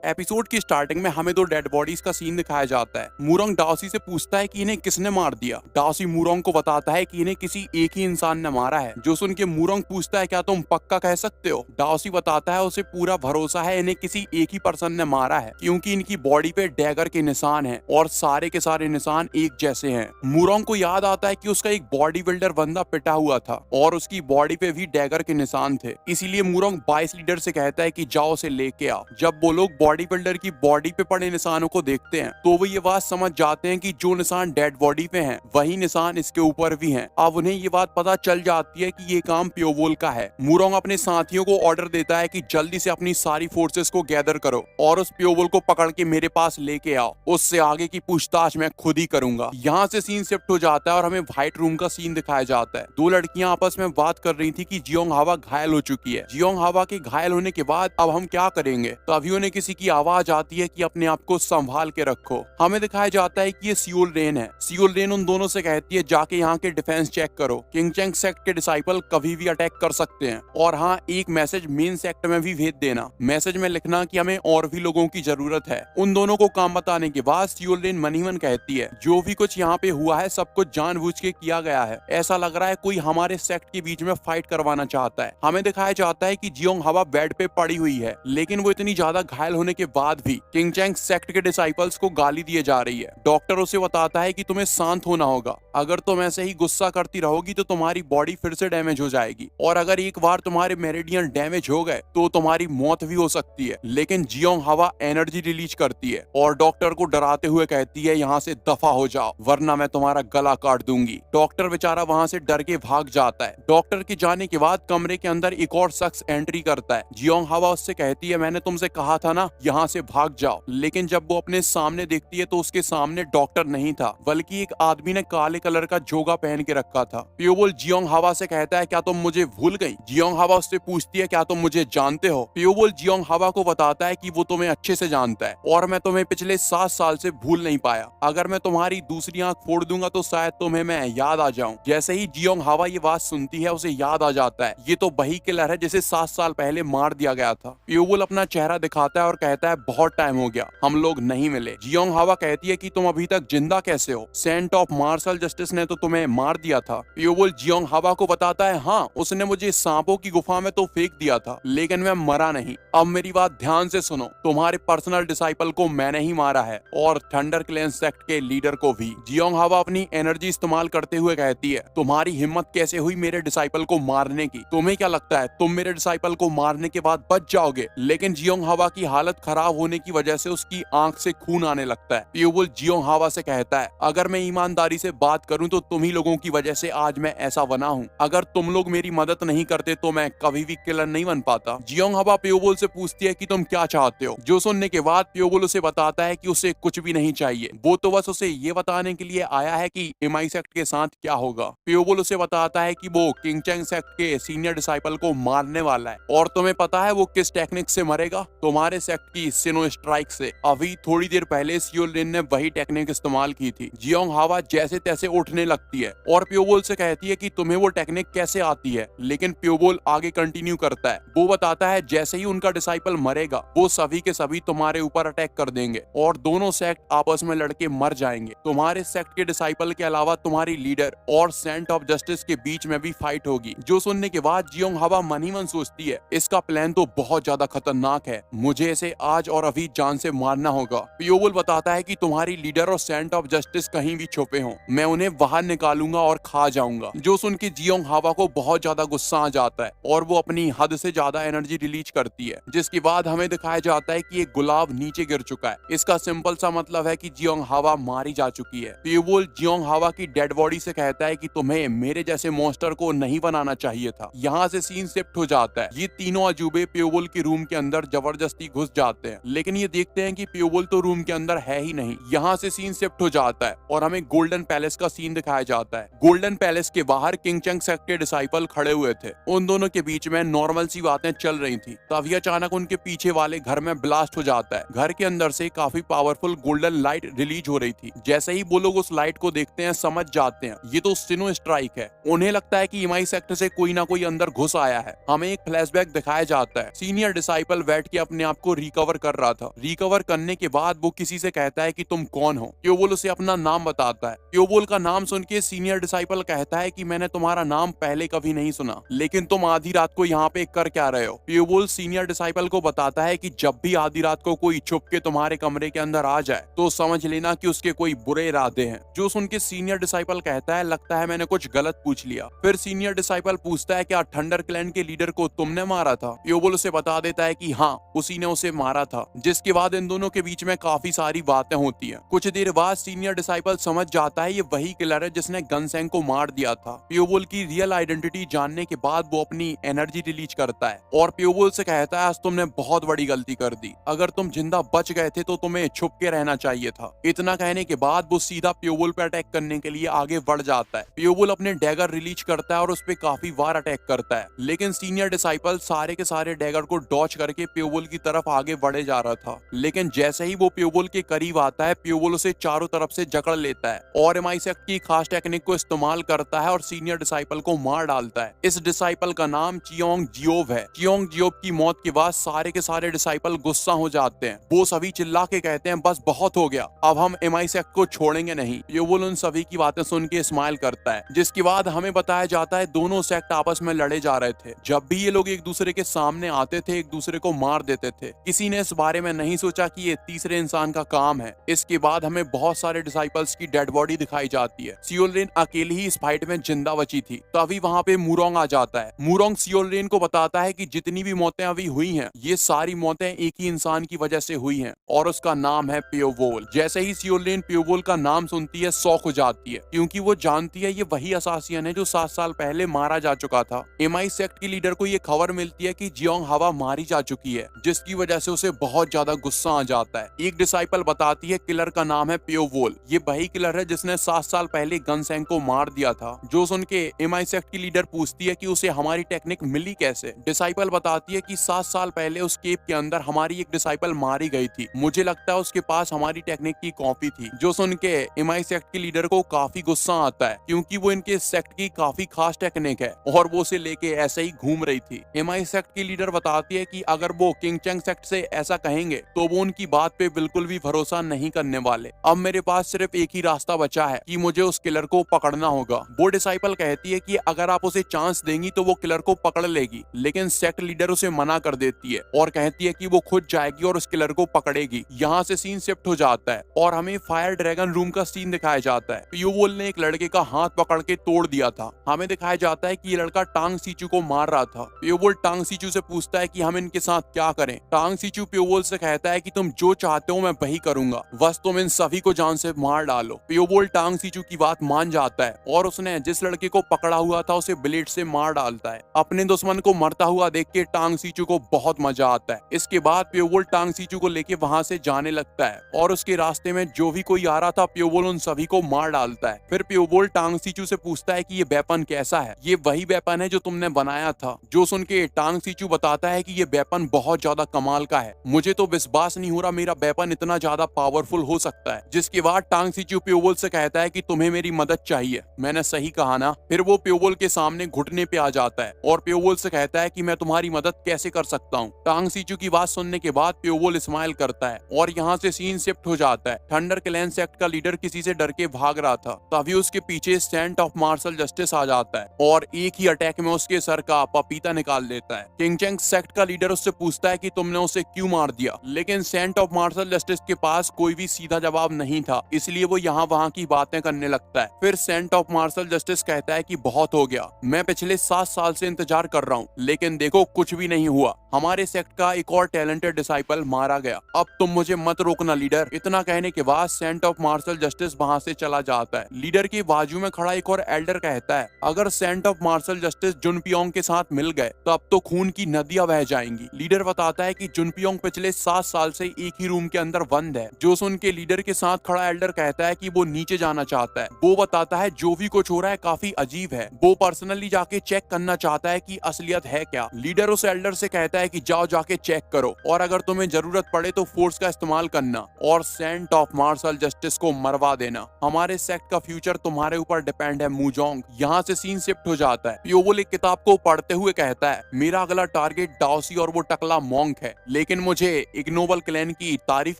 Episode की starting में हमें दो डेड बॉडीज का सीन दिखाया जाता है। मूरोंग डाओसी से पूछता है कि इन्हें किसने मार दिया। डाओसी मूरोंग को बताता है कि इन्हें किसी एक ही इंसान ने मारा है। जो सुन के मूरोंग पूछता है क्या तुम पक्का कह सकते हो। डाओसी बताता है उसे पूरा भरोसा है इन्हें किसी एक ही पर्सन ने मारा है, क्योंकि इनकी बॉडी पे डैगर के निशान हैं और सारे के सारे निशान एक जैसे हैं। मूरोंग को याद आता है कि उसका एक बॉडी बिल्डर बंदा पिटा हुआ था और उसकी बॉडी पे भी डैगर के निशान थे। इसीलिए मूरोंग बाइस लीडर से कहता है कि जाओ उसे लेके आओ। जब वो लोग बॉडी बिल्डर की बॉडी पे पड़े निशानों को देखते हैं तो वो ये बात समझ जाते हैं कि जो निशान डेड बॉडी पे हैं वही निशान इसके ऊपर भी हैं। अब उन्हें ये बात पता चल जाती है कि ये काम प्योवोल का है। मूरोंग अपने साथियों को ऑर्डर देता है कि जल्दी से अपनी सारी फोर्सेस को गैदर करो और उस प्योवोल को पकड़ के मेरे पास लेके आओ। उससे आगे की पूछताछ मैं खुद ही करूंगा। यहाँ से सीन शिफ्ट हो जाता है और हमें व्हाइट रूम का सीन दिखाया जाता है। दो लड़कियां आपस में बात कर रही थी कि जियोंग हावा घायल हो चुकी है। जियोंग हावा के घायल होने के बाद अब हम क्या करेंगे। तभी उन्हें किसी की आवाज आती है कि अपने आप को संभाल के रखो। हमें दिखाया जाता है कि ये सियोल रेन है। सियोल रेन उन दोनों से कहती है जाके यहाँ के डिफेंस चेक करो। किंग चेंग सेक्ट के डिसाइपल कभी भी अटैक कर सकते हैं और हाँ, एक मैसेज मेन सेक्ट में भी भेज देना। मैसेज में लिखना कि हमें और भी लोगों की जरूरत है। उन दोनों को काम बताने के बाद सियोल रेन मन ही मन कहती है जो भी कुछ यहाँ पे हुआ है सब कुछ जानबूझ के किया गया है। ऐसा लग रहा है कोई हमारे सेक्ट के बीच में फाइट करवाना चाहता है। हमें दिखाया जाता है कि जियोंग हावा बेड पे पड़ी हुई है, लेकिन वो इतनी ज्यादा घायल होने के बाद भी किंग चेंग सेक्ट के डिसाइपल्स को गाली दिए जा रही है। डॉक्टर उसे बताता है कि तुम्हें शांत होना होगा। अगर तुम ऐसे ही गुस्सा करती रहोगी तो तुम्हारी बॉडी फिर से डैमेज हो जाएगी और अगर एक बार तुम्हारे मेरिडियन डैमेज हो गए तो तुम्हारी मौत भी हो सकती है। लेकिन जियोंग हावा एनर्जी रिलीज करती है और डॉक्टर को डराते हुए कहती है यहाँ से दफा हो जाओ वरना मैं तुम्हारा गला काट दूंगी। डॉक्टर बेचारा वहाँ से डर के भाग जाता है। डॉक्टर के जाने के बाद कमरे के अंदर एक और शख्स एंट्री करता है। जियोंग हावा उससे कहती है मैंने तुमसे कहा था ना यहाँ से भाग जाओ। लेकिन जब वो अपने सामने देखती है तो उसके सामने डॉक्टर नहीं था बल्कि एक आदमी ने काले कलर का जोगा पहन के रखा था। प्योबोल जियोंग हावा से कहता है क्या तुम मुझे भूल गई। जियोंग हावा उससे पूछती है क्या तुम मुझे जानते हो। प्योबोल जियोंग हावा को बताता है कि वो तुम्हें अच्छे से जानता है और मैं तुम्हें पिछले 7 साल से भूल नहीं पाया। अगर मैं तुम्हारी दूसरी आंख फोड़ दूंगा तो शायद तुम्हें मैं याद आ जाऊं। जैसे ही जियोंग हावा ये बात सुनती है उसे याद आ जाता है ये तो वही किलर है जिसे 7 साल पहले मार दिया गया था। प्योबोल अपना चेहरा दिखाता है और कहता है बहुत टाइम हो गया, हम लोग नहीं मिले। जियोंग हावा कहती है कि तुम अभी तक जिंदा कैसे हो, सेंट ऑफ मार्शल जस्टिस ने तो तुम्हें मार दिया था। प्योबोल जियोंग हावा को बताता है हाँ, उसने मुझे सांपों की गुफा में तो फेंक दिया था लेकिन मैं मरा नहीं। अब मेरी बात ध्यान से सुनो, तुम्हारे पर्सनल डिसाइपल को मैंने ही मारा है और थंडर क्लैन सेक्ट के लीडर को भी। जियोंग हावा अपनी एनर्जी इस्तेमाल करते हुए कहती है तुम्हारी हिम्मत कैसे हुई मेरे डिसाइपल को मारने की। तुम्हें क्या लगता है तुम मेरे डिसाइपल को मारने के बाद बच जाओगे। लेकिन जियोंग हावा की हालत खराब होने की वजह से उसकी आंख से खून आने लगता है। प्योबोल जियोंग हावा से कहता है अगर मैं ईमानदारी से बात करूं तो तुम ही लोगों की वजह से आज मैं ऐसा बना हूं। अगर तुम लोग मेरी मदद नहीं करते तो मैं कभी भी किलर नहीं बन पाता। जियोंग हावा प्योबोल से पूछती है कि तुम क्या चाहते हो। जो सुनने के बाद प्योबोल उसे बताता है कि उसे कुछ भी नहीं चाहिए, वो तो बस उसे ये बताने के लिए आया है कि एमआई सेक्ट के साथ क्या होगा। प्योबोल उसे बताता है कि वो किंग चेंग सेक्ट के सीनियर डिसाइपल को मारने वाला है और तुम्हें पता है वो किस टेक्निक से मरेगा, तुम्हारे सेक्ट की सिनो स्ट्राइक से। अभी थोड़ी देर पहले सियोल रेन ने वही टेक्निक इस्तेमाल की थी। जियोंग हावा जैसे तैसे उठने लगती है और प्योबोल से कहती है कि तुम्हें वो टेक्निक कैसे आती है। लेकिन प्योबोल आगे कंटिन्यू करता है। वो बताता है जैसे ही उनका डिसाइपल मरेगा वो सभी के सभी तुम्हारे ऊपर अटैक कर देंगे और दोनों सेक्ट आपस में लड़के मर जाएंगे। तुम्हारे सेक्ट के डिसाइपल के अलावा तुम्हारी लीडर और सेंट ऑफ जस्टिस के बीच में भी फाइट होगी। जो सुनने के बाद जियोंग हावा मन ही मन सोचती है इसका प्लान तो बहुत ज्यादा खतरनाक है, मुझे इसे आज और अभी जान से मारना होगा। प्योबोल बताता है कि तुम्हारी लीडर और सेंट ऑफ जस्टिस कहीं भी छुपे हों, मैं उन्हें बाहर निकालूंगा और खा जाऊंगा। जो सुन के जियोंग हावा को बहुत ज्यादा गुस्सा आ जाता है और वो अपनी हद से ज्यादा एनर्जी रिलीज करती है, जिसके बाद हमें दिखाया जाता है कि एक गुलाब नीचे गिर चुका है। इसका सिंपल सा मतलब है कि जियोंग हावा मारी जा चुकी है। प्योबोल जियोंग हावा की डेड बॉडी से कहता है कि तुम्हें मेरे जैसे मॉन्स्टर को नहीं बनाना चाहिए था। यहाँ से सीन शिफ्ट हो जाता है। ये तीनों अजूबे प्योबोल के रूम के अंदर जबरदस्ती घुस जाते हैं लेकिन ये देखते हैं कि प्योबोल तो रूम के अंदर है ही नहीं। यहाँ से सीन शिफ्ट हो जाता है और हमें गोल्डन पैलेस का सीन दिखाया जाता है। गोल्डन पैलेस के बाहर किंग चेंग सेक्ट के डिसाइपल खड़े हुए थे। उन दोनों के बीच में नॉर्मल सी बातें चल रही थी। तभी अचानक उनके पीछे वाले घर में ब्लास्ट हो जाता है। घर के अंदर से काफी पावरफुल गोल्डन लाइट रिलीज हो रही थी। जैसे ही वो लोग उस लाइट को देखते हैं समझ जाते हैं ये तो सिनो स्ट्राइक है। उन्हें लगता है कि एमआई सेक्टर से कोई ना कोई अंदर घुस आया है। हमें एक फ्लैशबैक दिखाया जाता है। सीनियर डिसाइपल बैठ के अपने आप को रिकवर कर रहा था। रिकवर करने के बाद वो किसी से कहता है कि तुम कौन हो। प्योबोल उसे अपना नाम बताता है। प्योबोल का नाम सुन के सीनियर डिसाइपल कहता है कि मैंने तुम्हारा नाम पहले कभी नहीं सुना, लेकिन तुम आधी रात को यहाँ पे कर क्या रहे हो। प्योबोल सीनियर डिसाइपल को बताता है कि जब भी आधी रात को कोई छुप के तुम्हारे कमरे के अंदर आ जाए तो समझ लेना कि उसके कोई बुरे इरादे हैं। जो सुन के सीनियर डिसाइपल कहता है लगता है मैंने कुछ गलत पूछ लिया। फिर सीनियर डिसाइपल पूछता है क्या थंडर क्लैन के लीडर को तुमने मारा था। प्योबोल उसे बता देता है कि हाँ, उसी ने उसे मारा था। जिसके बाद इन दोनों के बीच में काफी सारी बातें होती हैं। कुछ देर बाद सीनियर डिसाइपल समझ जाता है ये वही किलर है जिसने गनसेंग को मार दिया था। प्योबोल की रियल आइडेंटिटी जानने के बाद वो अपनी एनर्जी रिलीज करता है और प्योबोल से कहता है आज तुमने बहुत बड़ी गलती कर दी। अगर तुम जिंदा बच गए थे तो तुम्हें छुप के रहना चाहिए था। इतना कहने के बाद वो सीधा प्योबोल पे अटैक करने के लिए आगे बढ़ जाता है। प्योबोल अपने डैगर रिलीज करता है और उस पे काफी बार अटैक करता है, लेकिन सीनियर डिसाइपल सारे के सारे डैगर को डॉच करके प्योबोल की तरफ आगे बढ़े जा रहा था। लेकिन जैसे ही वो प्योबोल के करीब आता है, प्योबोल उसे चारों तरफ से जकड़ लेता है और एमाइसेक्ट की खास टेक्निक को इस्तेमाल करता है और सीनियर डिसाइपल को मार डालता है। इस डिसाइपल का नाम चियोंग जियोब है। चियोंग जियोब की मौत के बाद सारे के सारे डिसाइपल गुस्सा हो जाते हैं। वो सभी चिल्ला के कहते हैं बस बहुत हो गया, अब हम एमाइसेक्ट को छोड़ेंगे नहीं। प्योबोल उन सभी की बातें सुन के स्माइल करता है। जिसके बाद हमें बताया जाता है दोनों सेक्ट आपस में लड़े जा रहे थे। जब भी ये लोग एक दूसरे के सामने आते थे एक दूसरे को मार देते थे। किसी ने इस बारे में नहीं सोचा कि ये तीसरे इंसान का काम है। इसके बाद हमें बहुत सारे डिसाइपल्स की डेड बॉडी दिखाई जाती है। सियोलरेन अकेली ही इस फाइट में जिंदा बची थी। तभी वहां पे मूरोंग आ जाता है। मूरोंग सियोलरेन को बताता है कि जितनी भी मौतें अभी हुई हैं ये सारी मौतें एक ही इंसान की वजह से हुई हैं और उसका नाम है प्योबोल। जैसे ही सियोलरेन प्योबोल का नाम सुनती है शॉक हो जाती है, क्योंकि वो जानती है ये वही असासियन है जो 7 साल पहले मारा जा चुका था। एमआई सेक्ट की लीडर को ये खबर मिलती है कि जियोंग हवा मारी जा चुकी है, जिसकी वजह से उसे बहुत ज्यादा गुस्सा आ जाता है। एक डिसाइपल बताती है किलर का नाम है प्योबोल। ये वही किलर है जिसने 7 साल पहले गनसेंग को मार दिया था। जो सुन के एमआई सेक्ट की लीडर पूछती है कि उसे हमारी टेक्निक मिली कैसे। डिसाइपल बताती है कि 7 साल पहले उस केव के अंदर हमारी एक डिसाइपल मारी गई थी। मुझे लगता है उसके पास हमारी टेक्निक की कॉपी थी। जो सुन के एमआई सेक्ट की लीडर को काफी गुस्सा आता है, क्योंकि वो इनके सेक्ट की काफी खास टेक्निक है और वो उसे लेके ऐसे ही घूम रही थी। एमआई सेक्ट की लीडर बताती है कि अगर वो किंग चेंग सेक्ट से ऐसा कहेंगे तो वो उनकी बात पे बिल्कुल भी भरोसा नहीं करने वाले। अब मेरे पास सिर्फ एक ही रास्ता बचा है कि मुझे उस किलर को पकड़ना होगा। वो डिसाइपल कहती है कि अगर आप उसे चांस देंगी तो वो किलर को पकड़ लेगी, लेकिन सेक्ट लीडर उसे मना कर देती है और कहती है कि वो खुद जाएगी और उस किलर को पकड़ेगी। यहाँ से सीन शिफ्ट हो जाता है और हमें फायर ड्रैगन रूम का सीन दिखाया जाता है। प्योबोल ने एक लड़के का हाथ पकड़ के तोड़ दिया था। हमें दिखाया जाता है कि ये लड़का टांग सीचू को मार रहा था। प्योबोल टांग सीचू से पूछता है कि हम इनके साथ क्या करें। टांग सीचू प्योबोल से कहता है कि तुम जो चाहते हो मैं वही करूंगा, बस तुम इन सभी को जान से मार डालो। प्योबोल टांग सीचू की बात मान जाता है और उसने जिस लड़के को पकड़ा हुआ था उसे ब्लेड से मार डालता है। अपने दुश्मन को मरता हुआ देख के टांग सीचू को बहुत मजा आता है। इसके बाद प्योबोल टांग सीचू को लेके वहां से जाने लगता है और उसके रास्ते में जो भी कोई आ रहा था प्योबोल उन सभी को मार डालता है। फिर प्योबोल टांग सीचू से पूछता है कि ये वेपन कैसा है। ये वही वेपन है जो तुमने बनाया था। जो सुन के टांग सीचू बताता है कि ये वेपन बहुत ज्यादा कमाल का है। मुझे तो विश्वास नहीं हो रहा मेरा वेपन इतना ज्यादा पावरफुल हो सकता है। जिसके बाद टांग सीचू प्योबोल से कहता है कि तुम्हें मेरी मदद चाहिए। मैंने सही कहा ना। फिर वो प्योबोल के सामने घुटने पे आ जाता है और प्योबोल से कहता है कि मैं तुम्हारी मदद कैसे कर सकता हूँ। टांग सीचू की बात सुनने के बाद प्योबोल स्माइल करता है और यहाँ से सीन शिफ्ट हो जाता है। थंडर क्लैन सेक्ट का लीडर किसी से डर के भाग रहा था, तभी उसके पीछे सेंट ऑफ मार्शल जस्टिस आ जाता है और एक ही अटैक में उसके सर का पपीता निकाल देता है। किंग चेंग सेक्ट का लीडर उससे पूछता है कि तुमने उसे क्यों मार दिया, लेकिन सेंट ऑफ मार्शल जस्टिस के पास कोई भी सीधा जवाब नहीं था, इसलिए वो यहाँ वहाँ की बातें करने लगता है। फिर सेंट ऑफ मार्शल जस्टिस कहता है कि बहुत हो गया, मैं पिछले 7 साल से इंतजार कर रहा हूँ, लेकिन देखो कुछ भी नहीं हुआ। हमारे सेक्ट का एक और टैलेंटेड डिसाइपल मारा गया। अब तुम मुझे मत रोकना लीडर। इतना कहने के बाद सेंट ऑफ मार्शल जस्टिस वहाँ से चला जाता है। लीडर के बाजू में खड़ा एक और एल्डर कहता है अगर सेंट ऑफ मार्शल जस्टिस जुनपियोंग के साथ मिल गए तो अब तो खून की नदियां बह जाएंगी। लीडर बताता है कि जुनपियोंग पिछले 7 साल से एक ही रूम के अंदर बंद है। जो सुन के लीडर के साथ खड़ा एल्डर कहता है कि वो नीचे जाना चाहता है। वो बताता है जो भी कुछ हो रहा है काफी अजीब है, वो पर्सनली जाके चेक करना चाहता है कि असलियत है क्या। लीडर उस एल्डर से कहता है कि जाओ जाके चेक करो और अगर तुम्हें जरूरत पड़े तो फोर्स का इस्तेमाल करना और सेंट ऑफ मार्शल जस्टिस को मरवा देना। हमारे सेक्ट का फ्यूचर तुम्हारे ऊपर डिपेंड है मूजोंग। यहाँ से सीन शिफ्ट हो जाता है। प्योबोल एक किताब को पढ़ते हुए कहता है मेरा अगला टारगेट डाओसी और वो टकला मॉन्क है, लेकिन मुझे इग्नोबल क्लैन की तारीफ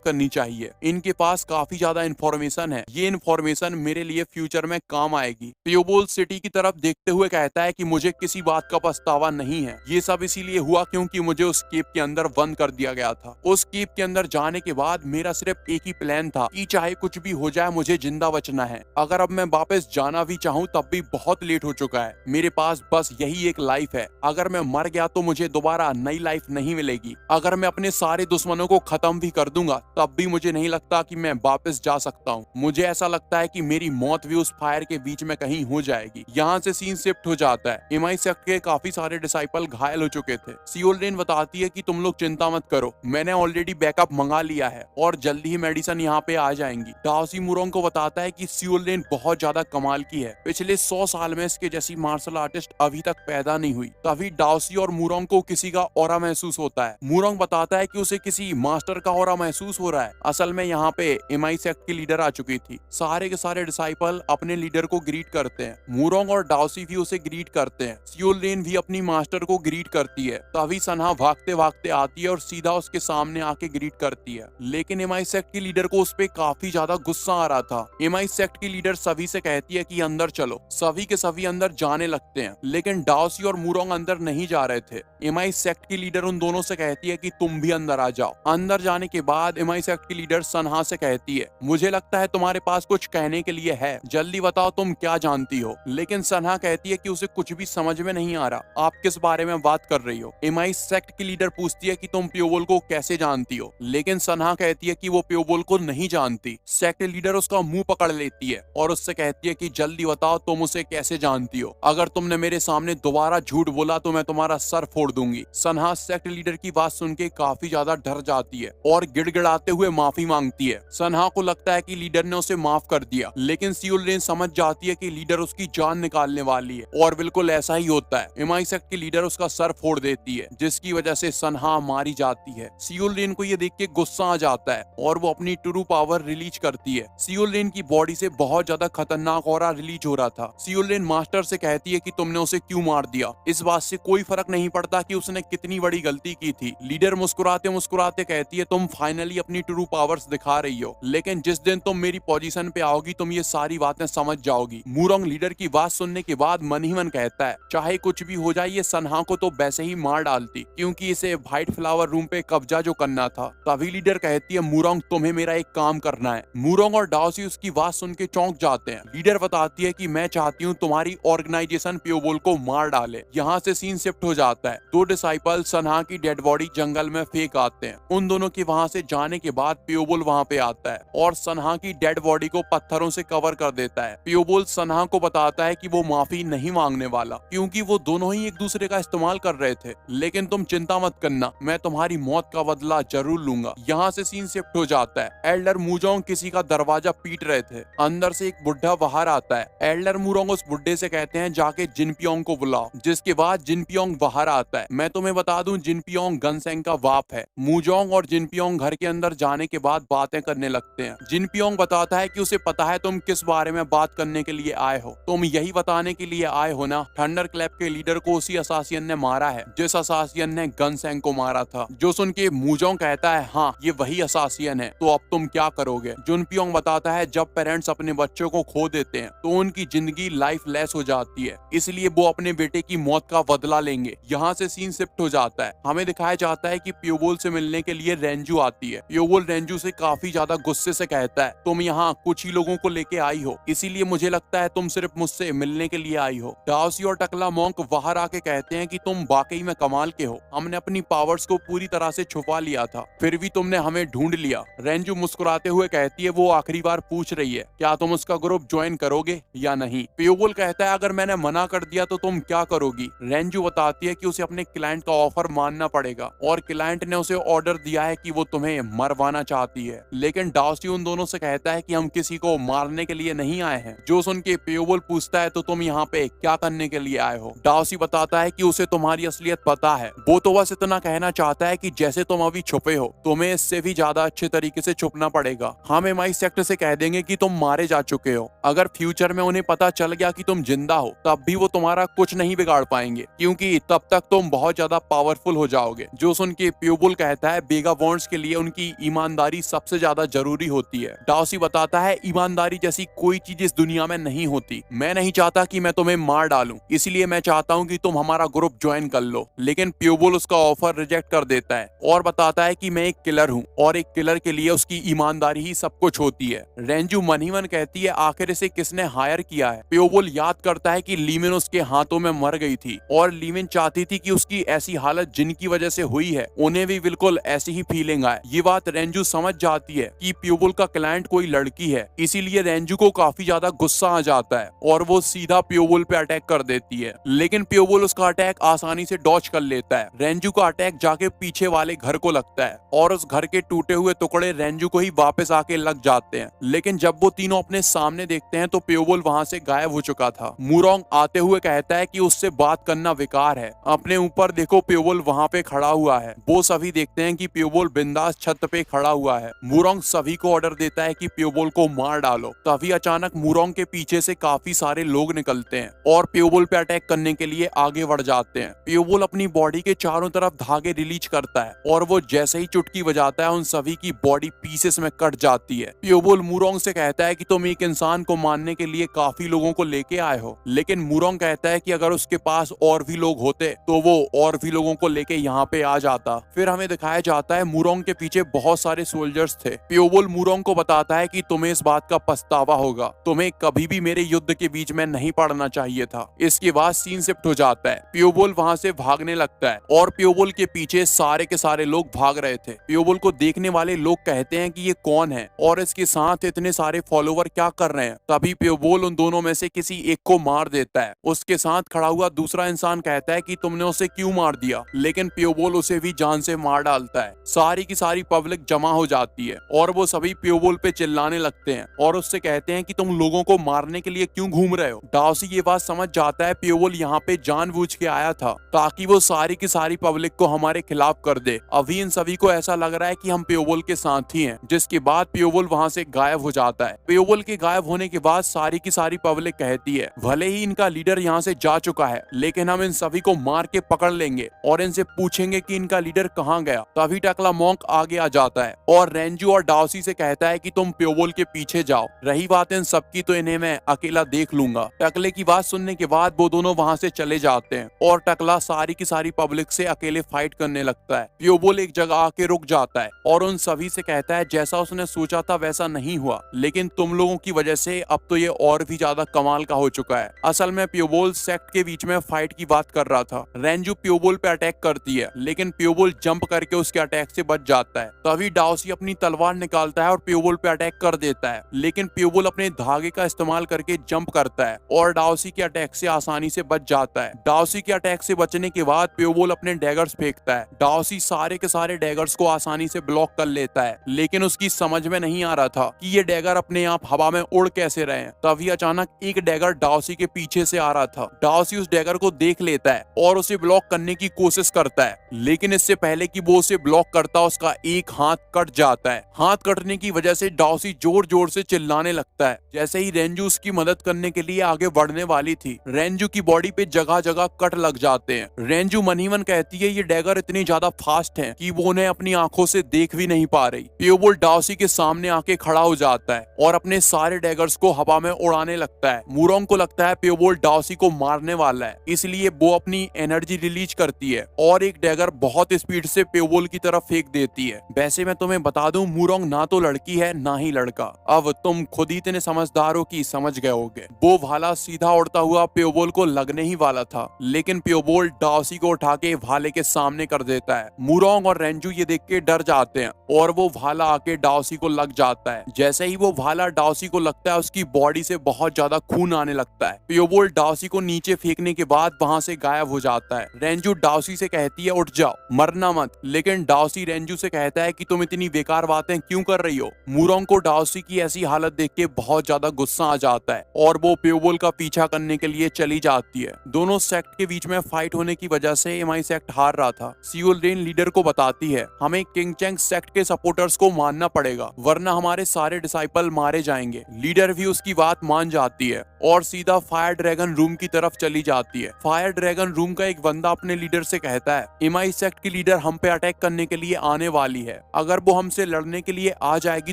करनी चाहिए। इनके पास काफी ज्यादा इन्फॉर्मेशन है, ये इन्फॉर्मेशन मेरे लिए फ्यूचर में काम आएगी। पियोबोल सिटी की तरफ देखते हुए कहता है कि मुझे किसी बात का पछतावा नहीं है। ये सब इसीलिए हुआ क्योंकि मुझे उस केव के अंदर बंद कर दिया गया था। उस केव के अंदर जाने के बाद मेरा सिर्फ एक ही प्लान था कि चाहे कुछ भी हो जाए मुझे जिंदा बचना है। अगर अब मैं वापस जाना भी चाहूँ तब भी बहुत लेट हो चुका है। मेरे पास बस यही एक लाइफ है। अगर मैं मर गया तो मुझे दोबारा नई लाइफ नहीं मिलेगी। अगर मैं अपने सारे दुश्मनों को खत्म भी कर दूंगा तब भी मुझे नहीं लगता कि मैं वापस जा सकता हूँ। मुझे ऐसा लगता है कि मेरी मौत भी उस फायर के बीच में कहीं हो जाएगी। यहाँ से सीन शिफ्ट हो जाता है। एमआई सेक्ट के काफी सारे डिसाइपल घायल हो चुके थे। सियोल्डेन बताती है कि तुम लोग चिंता मत करो, मैंने ऑलरेडी बैकअप मंगा लिया है और जल्दी ही मेडिसिन यहाँ पे आ जाएंगी। डाओसी मुरोंग को बताता है कि सियोल्डेन बहुत ज्यादा कमाल की है। पिछले 100 साल में इसके जैसी मार्शल आर्टिस्ट अभी तक पैदा नहीं हुई। तभी डाओसी और मुरोंग को किसी का ऑरा महसूस होता है। मुरोंग बताता है कि उसे किसी मास्टर का ऑरा महसूस हो रहा है। असल में यहाँ पे एमआई सेक्ट की लीडर आ चुकी थी। सारे के सारे डिसाइपल अपने लीडर को ग्रीट करते हैं। मुरोंग और डाओसी भी उसे ग्रीट करते हैं। सियोल्डेन भी अपनी मास्टर को ग्रीट करती है। तभी सनहा भागते भागते आती है और सीधा उसके सामने आके ग्रीट करती है। लेकिन एमआई सेक्ट की लीडर को उस पे काफी ज्यादा गुस्सा आ रहा था। एमआई सेक्ट की लीडर सभी से कहती है कि अंदर चलो। सभी के सभी अंदर जाने लगते हैं, लेकिन डाओसी और मुरोंग अंदर नहीं जा रहे थे। एमआई सेक्ट की लीडर उन दोनों से कहती है कि तुम भी अंदर आ जाओ। अंदर जाने के बाद एमआई सेक्ट की लीडर सनहा से कहती है, मुझे लगता है तुम्हारे पास कुछ कहने के लिए है, जल्दी बताओ तुम क्या जानती हो। लेकिन सनहा कहती है कि उसे कुछ भी समझ में नहीं आ रहा, आप किस बारे में बात कर रही हो। एमआई सेक्ट की लीडर पूछती है कि तुम पियोबोल को कैसे जानती हो, लेकिन सनहा कहती है कि वो पियोबोल को नहीं जानती। सेक्ट लीडर उसका मुंह पकड़ लेती है और उससे कहती है कि जल्दी बताओ तुम उसे कैसे जानती हो। अगर तुमने मेरे सामने दोबारा झूठ बोला तो मैं तुम्हारा सर फोड़ दूंगी। सनहा सेक्ट लीडर की बात सुन के काफी ज्यादा डर जाती है और गिड़गिड़ाते हुए माफी मांगती है। सनहा को लगता है कि लीडर ने उसे माफ कर दिया, लेकिन सियोल्डेन समझ जाती है कि लीडर उसकी जान निकालने वाली है और बिल्कुल ऐसा ही होता है। एमआई सेक्ट की लीडर उसका सर फोड़ देती है, जिसकी वजह से सनहा मारी जाती है। सियोल्डेन को ये देख के गुस्सा आ जाता है और वो अपनी ट्रू पावर रिलीज करती है। सियोल्डेन की बॉडी से बहुत ज्यादा खतरनाक ऑरा रिलीज हो रहा था। सियोल्डेन मास्टर से कहती है कि तुमने उसे क्यों मार दिया, इस बात से कोई फर्क नहीं पड़ता कि उसने कितनी बड़ी गलती की थी। लीडर मुस्कुराते मुस्कुराते कहती है, तुम फाइनली अपनी ट्रू पावर्स दिखा रही हो, लेकिन जिस दिन तुम मेरी पोजीशन पे आओगी तुम ये सारी बातें समझ जाओगी। मुरोंग लीडर की बात सुनने के बाद मन ही मन कहता है, चाहे कुछ भी हो जाए ये सनहा को तो वैसे ही मार डालती, क्योंकि इसे व्हाइट फ्लावर रूम पे कब्जा जो करना था। तभी लीडर कहती है, मुरोंग तुम्हें मेरा एक काम करना है। मुरोंग और डाओसी उसकी बात सुन के चौंक जाते हैं। लीडर बताती है कि मैं चाहती हूँ तुम्हारी ऑर्गेनाइजेशन पियोबोल को मार डाले। यहाँ से सीन शिफ्ट हो जाता है। दो डिसाइपल सनहा की डेड बॉडी जंगल में फेंक आते हैं। उन दोनों के वहां से जाने के बाद पियोबोल वहां पे आता है और सनहा की डेड बॉडी को पत्थरों से कवर कर देता है। पियोबोल सनहा को बताता है कि वो माफी नहीं मांगने वाला, क्योंकि वो दोनों ही एक दूसरे का इस्तेमाल कर रहे थे। लेकिन तुम चिंता मत करना, मैं तुम्हारी मौत का बदला जरूर लूंगा। यहाँ से सीन शिफ्ट हो जाता है। एल्डर मुजोंग किसी का दरवाजा पीट रहे थे। अंदर से एक बुढ़ा बाहर आता है। एल्डर मुरोंग उस बुढ़े से कहते हैं, जाके जिनपियोंग को बुलाओ। जिसके बाद जिनपियोंग बाहर आता है। मैं तुम्हें बता दूं, जिनपियोंग गनसेंग का बाप है। मुजोंग और जिनपियोंग घर के अंदर जाने के बाद बातें करने लगते हैं। जिनपियोंग बताता है कि उसे पता है तुम किस बारे में बात करने के लिए आए हो। तुम यही बताने के लिए आए हो ना, थंडर क्लैप के लीडर को उसी असासियन ने मारा है जिस असासियन ने गनसेंग को मारा था। जो सुन के मुजोंग कहता है, हाँ ये वही असासियन है, तो अब तुम क्या करोगे। जिनपियोंग बताता है, जब पेरेंट्स अपने बच्चों को खो देते हैं तो उनकी जिंदगी लाइफ लेस हो जाती है, इसलिए वो अपने बेटे की मौत का बदला लेंगे। यहाँ से सीन शिफ्ट हो जाता है। हमें दिखाया जाता है कि पियोबोल से मिलने के लिए रेंजू आती है। पियोबोल रेंजू से काफी ज्यादा गुस्से से कहता है, तुम यहाँ कुछ ही लोगों को लेके आई हो, इसीलिए मुझे लगता है तुम सिर्फ मुझसे मिलने के लिए आई हो। डाओसी और टकला मोंक बाहर आके कहते हैं कि तुम वाकई में कमाल के हो, हमने अपनी पावर्स को पूरी तरह से छुपा लिया था, फिर भी तुमने हमें ढूंढ लिया। रेंजू मुस्कुराते हुए कहती है, वो आखिरी बार पूछ रही है, क्या तुम उसका ग्रुप ज्वाइन करोगे या नहीं। पियोबोल कहता है, अगर मैंने मना कर दिया तो तुम क्या करोगी। रेंजू बताती है कि उसे अपने क्लाइंट का ऑफर मानना पड़ेगा और क्लाइंट ने उसे ऑर्डर दिया है कि वो तुम्हें मरवाना चाहती है। लेकिन डाओसी उन दोनों से कहता है कि हम किसी को मारने के लिए नहीं आए हैं। जो सुन के पियोबोल पूछता है, तो तुम यहाँ पे क्या करने के लिए आए हो। डाओसी बताता है कि उसे तुम्हारी असलियत पता है, वो तो बस इतना कहना चाहता है कि जैसे तुम अभी छुपे हो तुम्हें इससे भी ज्यादा अच्छे तरीके से छुपना पड़ेगा। हम एमआई सेक्ट से कह देंगे कि तुम मारे जा चुके हो। अगर फ्यूचर में उन्हें पता चल गया कि तुम जिंदा हो तब भी वो तुम्हारा कुछ नहीं बिगाड़ पाएंगे, क्योंकि तब तक तुम बहुत ज्यादा पावरफुल हो जाओगे। जो सुन के प्योबोल कहता है बेगावॉन्ट्स के लिए उनकी ईमानदारी सबसे ज्यादा जरूरी होती है। डार्सी बताता है ईमानदारी जैसी कोई चीज इस दुनिया में नहीं होती। मैं नहीं चाहता कि मैं तुम्हें मार डालूं, इसलिए मैं चाहता हूं कि तुम हमारा ग्रुप ज्वाइन कर लो। लेकिन प्योबोल उसका ऑफर रिजेक्ट कर देता है और बताता है कि मैं एक किलर हूं और एक किलर के लिए उसकी ईमानदारी ही सब कुछ होती है। रेंजू मन ही मन कहती है आखिर इसे किसने हायर किया है। प्योबोल याद करता है कि लीविन उसके हाथों में मर गई थी और लीविन चाहती थी कि उसकी ऐसी हालत जिनकी वजह से हुई है उन्हें भी बिल्कुल ऐसी ही फीलिंग आए। ये बात रेंजू समझ जाती है कि प्योबोल का क्लाइंट कोई लड़की है, इसीलिए रेंजू को काफी ज्यादा गुस्सा आ जाता है और वो सीधा प्योबोल पे अटैक कर देती है। लेकिन प्योबोल उसका अटैक आसानी से डॉच कर लेता है। रेंजू का अटैक जाके पीछे वाले घर को लगता है और उस घर के टूटे हुए टुकड़े रेंजू को ही वापस आके लग जाते हैं। लेकिन जब वो तीनों अपने सामने देखते हैं तो प्योबोल वहां से गायब हो चुका था। मूरोंग आते हुए कहता है कि उससे बात करना बेकार है, अपने ऊपर देखो प्योबोल वहां पे खड़ा हुआ है। वो सभी देखते हैं कि प्योबोल बिंदास छत पे खड़ा हुआ है। मूरोंग सभी को ऑर्डर देता है कि प्योबोल को मार डालो। तभी अचानक मूरोंग के पीछे से काफी सारे लोग निकलते हैं और प्योबोल पे अटैक करने के लिए आगे बढ़ जाते हैं। प्योबोल अपनी बॉडी के चारों तरफ धागे रिलीज करता है और वो जैसे ही चुटकी बजाता है उन सभी की बॉडी पीसेस में कट जाती है। प्योबोल मूरोंग से कहता है कि तुम एक इंसान को मारने के लिए काफी लोगों को लेके आए हो, लेकिन मूरोंग कहता है कि अगर उसके पास और भी लोग होते तो वो और भी लोगों को लेके यहाँ पे आ जाता। फिर हमें दिखाया जाता है मूरोंग के पीछे बहुत सारे सोल्जर्स थे। प्योबोल मूरोंग को बताता है कि तुम्हें इस बात का पछतावा होगा, तुम्हें कभी भी मेरे युद्ध के बीच में नहीं पड़ना चाहिए था। इसके बाद सीन शिफ्ट हो जाता है। प्योबोल वहां से भागने लगता है और प्योबोल के पीछे सारे के सारे लोग भाग रहे थे। प्योबोल को देखने वाले लोग कहते हैं कि ये कौन है और इसके साथ इतने सारे फॉलोवर क्या कर रहे हैं। तभी प्योबोल उन दोनों में से किसी एक को मार देता है। उसके साथ खड़ा हुआ दूसरा इंसान कहता है कि तुमने उसे क्यों मार दिया, लेकिन प्योबोल उसे भी जान से मार डालता है। सारी की सारी पब्लिक जमा हो जाती है और वो सभी प्योबोल पे चिल्लाने लगते हैं और उससे कहते हैं कि तुम लोगों को मारने के लिए क्यों घूम रहे हो। डार्सी ये बात समझ जाता है प्योबोल यहाँ पे जानबूझ के आया था ताकि वो सारी की सारी पब्लिक को हमारे खिलाफ कर दे। अभी इन सभी को ऐसा लग रहा है कि हम प्योबोल के साथ ही हैं, जिसके बाद प्योबोल वहां से गायब हो जाता है। प्योबोल के गायब होने के बाद सारी की सारी पब्लिक कहती है भले ही इनका लीडर यहाँ से जा चुका है, लेकिन हम इन सभी को मार के पकड़ लेंगे और इनसे पूछेंगे कि इनका लीडर कहाँ गया। तभी टकला मॉन्क आगे आ जाता है और रेंजू और डार्सी से कहता है कि तुम प्योबोल के पीछे जाओ, रही बात इन सबकी तो इन्हें मैं अकेला देख लूंगा। टकले की बात सुनने के बाद वो दोनों वहां से चले जाते हैं और टकला सारी की सारी पब्लिक से अकेले फाइट करने लगता है। प्योबोल एक जगह आके रुक जाता है और उन सभी से कहता है जैसा उसने सोचा था वैसा नहीं हुआ, लेकिन तुम लोगों की वजह से अब तो ये और भी ज्यादा कमाल का हो चुका है। असल में प्योबोल सेक्ट के बीच में फाइट की बात कर रहा था। रेंजू प्योबोल पे अटैक करती है, लेकिन प्योबोल जंप करके उसके अटैक से बच जाता है। तभी डार्सी अपनी तलवार निकालता है और प्योबोल पे अटैक कर देता है, लेकिन प्योबोल अपने धागे का इस्तेमाल करके जंप करता है और डार्सी के अटैक से आसानी से बच जाता है। डार्सी के अटैक से बचने के बाद प्योबोल अपने डैगर्स फेंकता है। डार्सी सारे के सारे डैगर्स को आसानी से ब्लॉक कर लेता है, लेकिन उसकी समझ में नहीं आ रहा था कि ये डैगर अपने आप हवा में उड़ कैसे रहे हैं। तभी अचानक एक डैगर डार्सी के पीछे से आ रहा था। डार्सी उस डैगर को देख लेता है और उसे ब्लॉक करने की कोशिश करता है, लेकिन इससे पहले कि वो उसे ब्लॉक करता उसका एक हाथ कट जाता है। हाथ कटने की वजह से डार्सी जोर जोर से चिल्लाने लगता है। जैसे ही रेंजू उसकी मदद करने के लिए आगे बढ़ने वाली थी, रेंजू की बॉडी पे जगह जगह कट लग जाते हैं। रेंजू मन ही मन कहती है ये डैगर इतनी ज्यादा फास्ट है कि वो उन्हें अपनी आंखों से देख भी नहीं पा रही। प्योबोल डार्सी के सामने आके खड़ा हो जाता है और अपने सारे डैगर्स को हवा में उड़ाने लगता है। मूरोंग को लगता है प्योबोल डार्सी को मारने वाला है, इसलिए वो अपनी एनर्जी रिलीज करती है और एक डैगर बहुत स्पीड से प्योबोल की तरफ फेंक देती है। वैसे मैं तुम्हें बता दूं, मूरोंग ना तो लड़की है ना ही लड़का। अब तुम खुद ही इतने समझदार हो कि समझ गए होगे। वो भाला सीधा उड़ता हुआ प्योबोल को लगने ही वाला था, लेकिन प्योबोल डार्सी को उठा के भाले के सामने कर देता है। मूरोंग और रेंजू ये देख के डर जाते हैं और वो भाला आके डार्सी को लग जाता है। जैसे ही वो भाला डार्सी को लगता है उसकी बॉडी से बहुत ज्यादा खून आने लगता है। प्योबोल डार्सी को नीचे फेंकने के बाद वहां से गायब हो जाता है। रेंजू डार्सी से कहती है उठ जाओ, मरना मत, लेकिन डार्सी रेंजू से कहता है कि तुम इतनी बेकार बातें क्यों कर रही हो। मूरोंग को डार्सी की ऐसी हालत देख के बहुत ज्यादा गुस्सा आ जाता है और वो प्योबोल का पीछा करने के लिए चली जाती है। दोनों सेक्ट के बीच में फाइट होने की वजह से एमआई सेक्ट हार रहा था। सियोल रेन लीडर को बताती है हमें किंग चैंग सेक्ट के सपोर्टर्स को मानना पड़ेगा, वरना हमारे सारे डिसाइपल मारे जाएंगे। लीडर भी उसकी बात मान जाती है और सीधा फायर ड्रैगन रूम की तरफ चली जाती है। फायर ड्रैगन रूम का एक बंदा अपने लीडर से कहता है एमआई सेक्ट की लीडर हम पे अटैक करने के लिए आने वाली है। अगर वो हमसे लड़ने के लिए आ जाएगी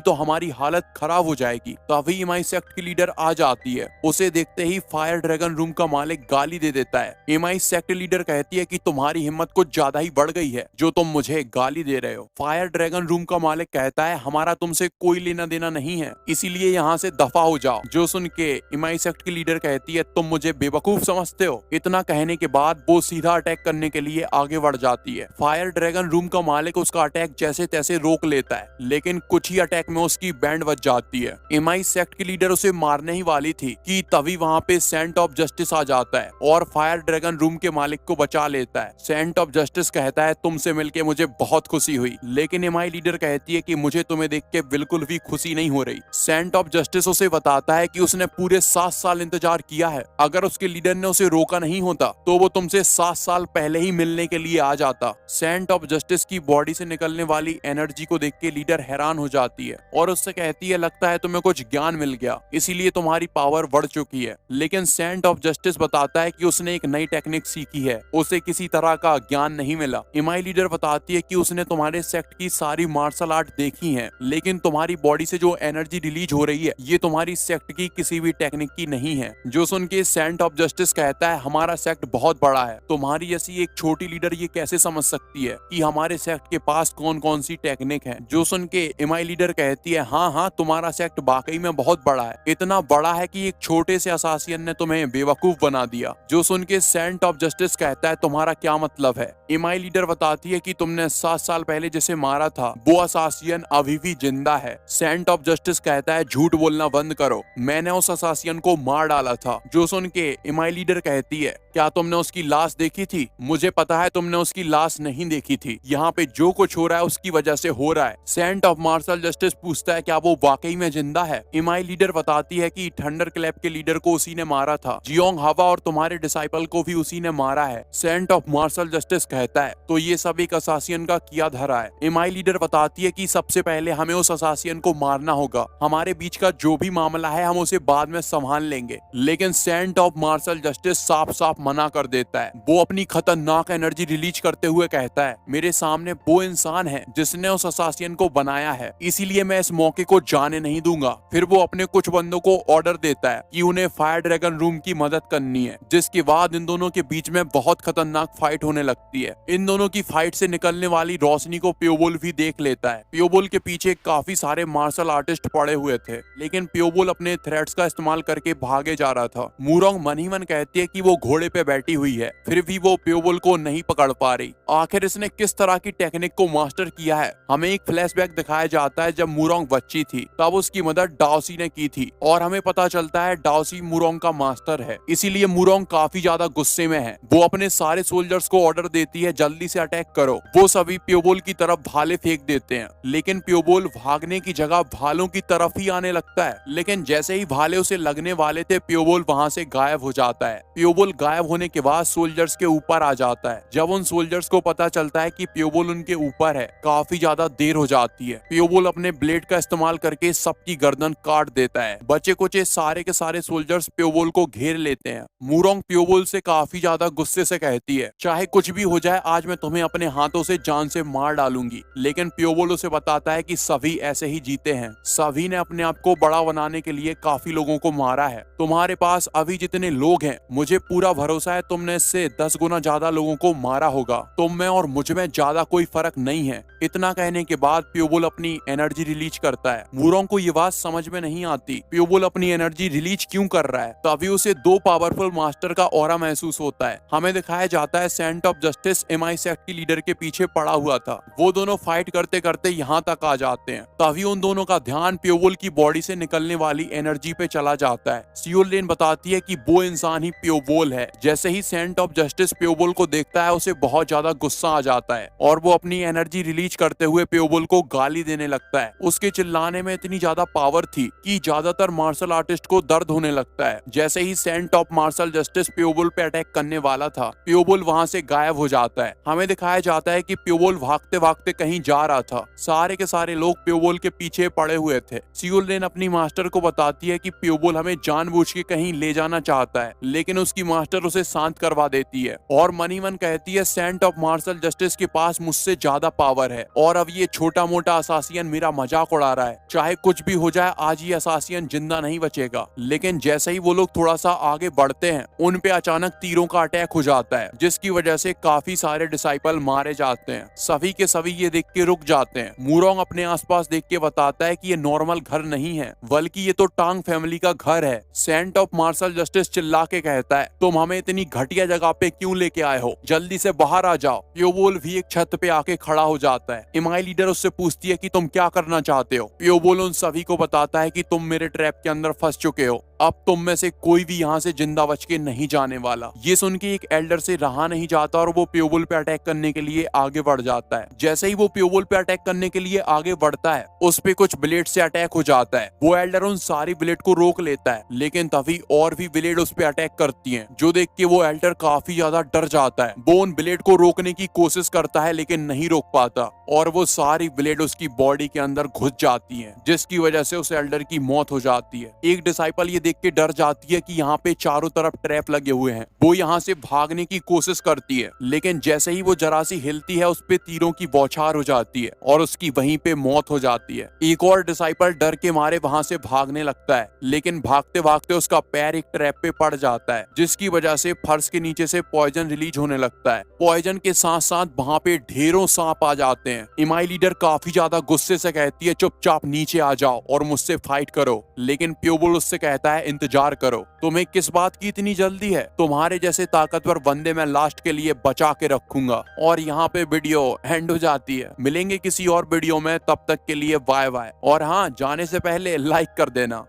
तो हमारी हालत खराब हो जाएगी। तभी एमआई सेक्ट की लीडर आ जाती है। उसे देखते ही फायर ड्रैगन रूम का मालिक गाली दे देता है। एमआई सेक्ट लीडर कहती है कि तुम्हारी हिम्मत कुछ ज्यादा ही बढ़ गई है जो तुम मुझे गाली दे रहे हो। फायर ड्रैगन रूम का मालिक कहता है हमारा तुमसे कोई लेना देना नहीं है, इसीलिए यहाँ से दफा हो जाओ। जो सुन के एमआई सेक्ट की लीडर कहती है तुम मुझे बेवकूफ समझते हो। इतना कहने के बाद वो सीधा अटैक करने के लिए आगे बढ़ जाती है। फायर ड्रैगन रूम का मालिक उसका अटैक जैसे तैसे रोक लेता है, लेकिन कुछ ही अटैक में उसकी बैंड बज जाती है। एमआई सेक्ट की लीडर उसे मारने ही वाली थी कि तभी वहाँ पे सेंट ऑफ जस्टिस आ जाता है और फायर ड्रैगन रूम के मालिक को बचा लेता है। सेंट ऑफ जस्टिस कहता है तुमसे मिलके मुझे बहुत खुशी हुई, लेकिन एमआई लीडर कहती है कि मुझे तुम्हें देख के बिल्कुल भी खुशी नहीं हो रही। सेंट ऑफ जस्टिस उसे बताता है कि उसने पूरे 7 साल इंतजार किया है। अगर उसके लीडर ने उसे रोका नहीं होता तो वो तुमसे 7 साल पहले ही मिलने के लिए आ जाता। सेंट ऑफ जस्टिस की बॉडी से निकलने वाली एनर्जी को देख के लीडर हैरान हो जाती है और उससे कहती है लगता है तुम्हें कुछ ज्ञान मिल गया, इसीलिए तुम्हारी पावर बढ़ चुकी है। लेकिन सेंट ऑफ जस्टिस बताता है कि उसने एक नई टेक्निक सीखी है, उसे किसी तरह का ज्ञान नहीं मिला। एमआई लीडर बताती है कि उसने तुम्हारे सेक्ट की सारी मार्शल आर्ट देखी है, लेकिन तुम्हारी बॉडी से जो एनर्जी रिलीज हो रही है ये तुम्हारी सेक्ट की किसी भी टेक्निक की नहीं है। जो सुन के सेंट ऑफ जस्टिस कहता है हमारा सेक्ट बहुत बड़ा है, तुम्हारी जैसी एक छोटी लीडर ये कैसे समझ सकती है कि हमारे सेक्ट के पास कौन कौन सी टेक्निक है। जो सुन के एमआई लीडर कहती है हाँ हाँ तुम्हारा सेक्ट वाकई में बहुत बड़ा है, इतना बड़ा है कि एक छोटे से असासियन ने तुम्हें बेवकूफ बना दिया। जो सुन के सेंट ऑफ जस्टिस कहता है तुम्हारा क्या मतलब है। एमआई लीडर बताती है कि तुमने 7 साल पहले जिसे मारा था वो असासियन अभी भी जिंदा है। सेंट ऑफ जस्टिस कहता है झूठ बोलना बंद करो, मैंने उस असासियन को मार डाला था। जो सुन के एमआई लीडर कहती है क्या तुमने उसकी लाश देखी थी? मुझे पता है तुमने उसकी लाश नहीं देखी थी, यहाँ पे जो कुछ हो रहा है उसकी वजह से हो रहा है। सेंट ऑफ मार्शल जस्टिस पूछता है क्या वो वाकई में जिंदा है। एमआई लीडर बताती है कि थंडर क्लैप के लीडर को उसी ने मारा था, जियोंग हवा और तुम्हारे डिसाइपल को भी उसी ने मारा है। सेंट ऑफ मार्शल जस्टिस कहता है तो ये सब एक असासियन का किया धरा है। एमआई लीडर बताती है कि सबसे पहले हमें उस असासियन को मारना होगा, हमारे बीच का जो भी मामला है हम उसे बाद में संभाल लेंगे। लेकिन सेंट ऑफ मार्शल जस्टिस साफ साफ मना कर देता है। वो अपनी खतरनाक एनर्जी रिलीज करते हुए कहता है मेरे सामने वो इंसान है जिसने उस असासियन को बनाया है, इसीलिए मैं इस मौके को जाने नहीं दूंगा। फिर वो अपने कुछ बंदों को ऑर्डर देता है कि उन्हें फायर ड्रैगन रूम की मदद करनी है, जिसके बाद इन दोनों के बीच में बहुत खतरनाक फाइट होने लगती है। इन दोनों की फाइट से निकलने वाली रोशनी को प्योबोल भी देख लेता है। प्योबोल के पीछे काफी सारे मार्शल आर्टिस्ट पड़े हुए थे, लेकिन प्योबोल अपने थ्रेड्स का इस्तेमाल करके भागे जा रहा था। मूरोंग मन ही मन कहती है कि वो घोड़े पे बैठी हुई है, फिर भी वो प्योबोल को नहीं पकड़ पा रही। आखिर इसने किस तरह की टेक्निक को मास्टर किया है। हमें एक फ्लैशबैक दिखाया जाता है जब मूरोंग बच्ची थी, तब उसकी मदद डाओसी ने की थी और हमें पता चलता है डाओसी मूरोंग का मास्टर है, इसीलिए मूरोंग काफी ज्यादा गुस्से में है। वो अपने सारे सोल्जर्स को ऑर्डर देती है जल्दी से अटैक करो। वो सभी प्योबोल की तरफ भाले फेंक देते हैं, लेकिन प्योबोल भागने की जगह भालों की तरफ ही आने लगता है। लेकिन जैसे ही भाले उसे लगने वाले थे प्योबोल वहां से गायब हो जाता है। प्योबोल गायब होने के बाद सोल्जर्स के ऊपर आ जाता है। जब उन सोल्जर्स को पता चलता है कि प्योबोल उनके ऊपर है, काफी ज्यादा देर हो जाती है। प्योबोल अपने ब्लेड का इस्तेमाल करके सबकी गर्दन काट देता है। बचे कुचे सारे के सारे सोल्जर्स प्योबोल को घेर लेते हैं। मूरोंग प्योबोल से काफी ज्यादा गुस्से से कहती है चाहे कुछ भी हो जाए आज मैं तुम्हें अपने हाथों से जान से मार डालूंगी। लेकिन प्योबोल उसे बताता है कि सभी ऐसे ही जीते हैं, सभी ने अपने आप को बड़ा बनाने के लिए काफी लोगों को मारा है। तुम्हारे पास अभी जितने लोग हैं मुझे पूरा भरोसा है तुमने इससे 10 गुना ज्यादा लोगों को मारा होगा। तुम में और मुझ में ज्यादा कोई फर्क नहीं है। इतना कहने के बाद प्योबोल अपनी एनर्जी रिलीज करता है। मूरोंग को ये बात समझ में नहीं आती प्योबोल अपनी एनर्जी रिलीज क्यों कर रहा है। तभी उसे 2 पावरफुल मास्टर का ऑरा महसूस होता है। हमें दिखाया जाता है saint of justice MI sect की लीडर के पीछे पड़ा हुआ था। वो दोनों फाइट करते करते यहाँ तक आ जाते हैं। तभी उन दोनों का ध्यान प्योबोल की बॉडी से निकलने वाली एनर्जी पे चला जाता है। सियोल लेन बताती है कि वो इंसान ही प्योबोल है। जैसे ही सेंट ऑफ जस्टिस प्योबोल को देखता है उसे बहुत ज्यादा गुस्सा आ जाता है और वो अपनी एनर्जी रिलीज करते हुए प्योबोल को गाली देने लगता है। उसके चिल्लाने में इतनी ज्यादा पावर थी कि ज्यादातर मार्शल आर्टिस्ट को दर्द होने लगता है। जैसे ही सेंट ऑफ मार्शल जस्टिस प्योबोल पे अटैक करने वाला था प्योबोल वहां से गायब हो जाता है। हमें दिखाया जाता है कि प्योबोल भागते भागते कहीं जा रहा था। सारे के सारे लोग प्योबोल के पीछे पड़े हुए थे। सियोल लेन अपनी मास्टर को बताती है कि प्योबोल हमें जानबूझ के कहीं ले जाना चाहता है, लेकिन उसकी मास्टर उसे शांत करवा देती है और मनी मन कहती है saint of martial martial justice के पास मुझसे ज्यादा पावर है और अब ये छोटा मोटा असासियन मेरा मजाक उड़ा रहा है। चाहे कुछ भी हो जाए, आज ये असासियन जिंदा नहीं बचेगा। लेकिन जैसे ही वो लोग थोड़ा सा आगे बढ़ते हैं, उन पे अचानक तीरों का अटैक हो जाता है, जिसकी वजह से काफी सारे डिसाइपल मारे जाते हैं। सभी के सभी ये देख के रुक जाते हैं। मूरोंग अपने आसपास देख के बताता है कि ये नॉर्मल घर नहीं है, बल्कि ये तो टांग फैमिली का घर है। सेंट ऑफ मार्शल जस्टिस चिल्ला के कहता है, तुम हमें इतनी घटिया जगह पे क्यों लेके आए हो? जल्दी से बाहर आ जाओ। प्योबोल भी एक छत पे आके खड़ा हो जाता है। इमाई लीडर उससे पूछती है कि तुम क्या करना चाहते हो? प्योबोल उन सभी को बताता है कि तुम मेरे ट्रैप के अंदर फंस चुके हो, अब तुम में से कोई भी यहाँ से जिंदा बच के नहीं जाने वाला। ये सुन के एक एल्डर से रहा नहीं जाता और वो प्योबोल पे अटैक करने के लिए आगे बढ़ जाता है। जैसे ही वो प्योबोल पे अटैक करने के लिए आगे बढ़ता है, उस पे कुछ ब्लेड से अटैक हो जाता है। वो एल्डर उन सारी ब्लेड को रोक लेता है, लेकिन तभी और भी ब्लेड उस पे अटैक करती हैं, जो देख के वो एल्डर काफी ज्यादा डर जाता है। वो उन ब्लेड को रोकने की कोशिश करता है, लेकिन नहीं रोक पाता और वो सारी ब्लेड उसकी बॉडी के अंदर घुस जाती हैं, जिसकी वजह से उस एल्डर की मौत हो जाती है। एक डिसाइपल ये देख के डर जाती है कि यहाँ पे चारों तरफ ट्रैप लगे हुए हैं। वो यहाँ से भागने की कोशिश करती है, लेकिन जैसे ही वो जरा सी हिलती है, उस पे तीरों की बौछार हो जाती है और उसकी वहीं पे मौत हो जाती है। एक और डिसाइपल डर के मारे वहां से भागने लगता है, लेकिन भागते भागते उसका पैर एक ट्रैप पे पड़ जाता है, जिसकी वजह से फर्श के नीचे से पॉइजन रिलीज होने लगता है। पॉइजन के साथ साथ वहां पे ढेरों सांप आ जाते हैं। इमाई लीडर काफी ज्यादा गुस्से से कहती है, चुपचाप नीचे आ जाओ और मुझसे फाइट करो। लेकिन प्योबोल उससे कहता है, इंतजार करो, तुम्हें किस बात की इतनी जल्दी है? तुम्हारे जैसे ताकतवर बंदे मैं लास्ट के लिए बचा के रखूंगा। और यहाँ पे वीडियो एंड हो जाती है। मिलेंगे किसी और वीडियो में, तब तक के लिए बाय बाय। और हाँ, जाने से पहले लाइक कर देना।